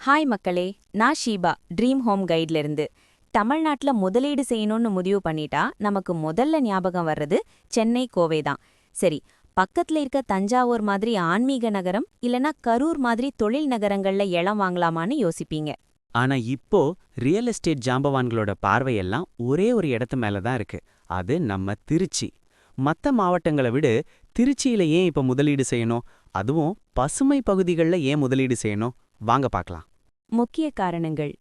Hi மக்களே, நான் Sheeba dream home கைட்ல இருந்து. தமிழ்நாட்டுல முதலீடு செய்யணும்னு முடிவு பண்ணிட்டா நமக்கு முதல்ல ஞாபகம் வர்றது சென்னை, கோவை தான். சரி, பக்கத்துல இருக்க தஞ்சாவூர் மாதிரி ஆன்மீக நகரம் இல்லனா கரூர் மாதிரி தொழில் நகரங்கள்ல இடம் வாங்கலாமான்னு யோசிப்பீங்க. ஆனா இப்போ ரியல் எஸ்டேட் ஜாம்பவான்களோட பார்வையெல்லாம் ஒரே ஒரு இடத்து மேல தான் இருக்கு. அது நம்ம திருச்சி. மத்த மாவட்டங்களை விட திருச்சியில ஏன் இப்ப முதலீடு செய்யணும்? அதுவும் பசுமை பகுதிகளில் ஏன் முதலீடு செய்யணும்? வாங்க பார்க்கலாம். முக்கிய காரணங்கள்: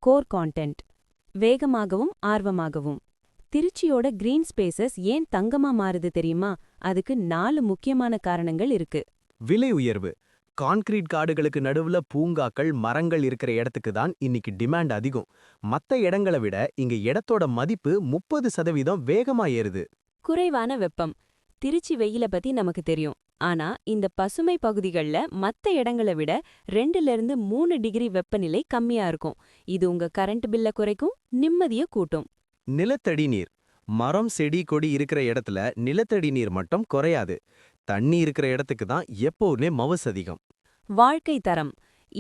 கோர் கான்டென்ட், வேகமாகவும் ஆர்வமாகவும். திருச்சியோட கிரீன் ஸ்பேசஸ் ஏன் தங்கமா மாறுது தெரியுமா? அதுக்கு 4 முக்கியமான காரணங்கள் இருக்கு. விலை உயர்வு. கான்கிரீட் காடுகளுக்கு நடுவுல பூங்காக்கள், மரங்கள் இருக்கிற இடத்துக்கு தான் இன்னைக்கு டிமாண்ட் அதிகம். மத்த இடங்களை விட இங்க இடத்தோட மதிப்பு 30% வேகமா ஏறுது. குறைவான வெப்பம். திருச்சி வெயில பத்தி நமக்கு தெரியும். ஆனா இந்த பசுமை பகுதிகள்ல மத்த இடங்களை விட 2ல இருந்து 3 டிகிரி வெப்பநிலை கம்மியா இருக்கும். இது உங்க கரண்ட் பில்ல குறைக்கும், நிம்மதிய கூட்டும். நிலத்தடி நீர். மரம், செடி, கொடி இருக்கிற இடத்துல நிலத்தடி நீர் மட்டம் குறையாது. தண்ணி இருக்கிற இடத்துக்கு தான் எப்பவுமே மவுஸ் அதிகம். வாழ்க்கை தரம்.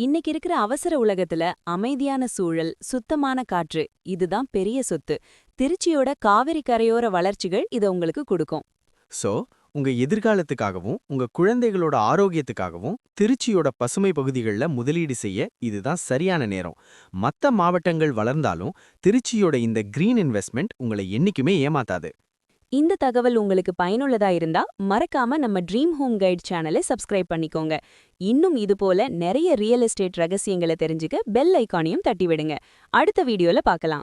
இன்னைக்கு இருக்கிற அவசர உலகத்துல அமைதியான சூழல், சுத்தமான காற்று, இதுதான் பெரிய சொத்து. திருச்சியோட காவிரி கரையோர வளர்ச்சிகள் இதை உங்களுக்கு கொடுக்கும். சோ, உங்க எதிர்காலத்துக்காகவும் உங்க குழந்தைகளோட ஆரோக்கியத்துக்காகவும் திருச்சியோட பசுமை பகுதிகளில் முதலீடு செய்ய இதுதான் சரியான நேரம். மத்த மாவட்டங்கள் வளர்ந்தாலும் திருச்சியோட இந்த கிரீன் இன்வெஸ்ட்மெண்ட் உங்களை என்னைக்குமே ஏமாத்தாது. இந்த தகவல் உங்களுக்கு பயனுள்ளதா இருந்தா மறக்காம நம்ம ட்ரீம் ஹோம் கைட் சேனலை சப்ஸ்கிரைப் பண்ணிக்கோங்க. இன்னும் இது போல நிறைய ரியல் எஸ்டேட் ரகசியங்களை தெரிஞ்சுக்க பெல் ஐகானையும் தட்டி விடுங்க. அடுத்த வீடியோல பார்க்கலாம்.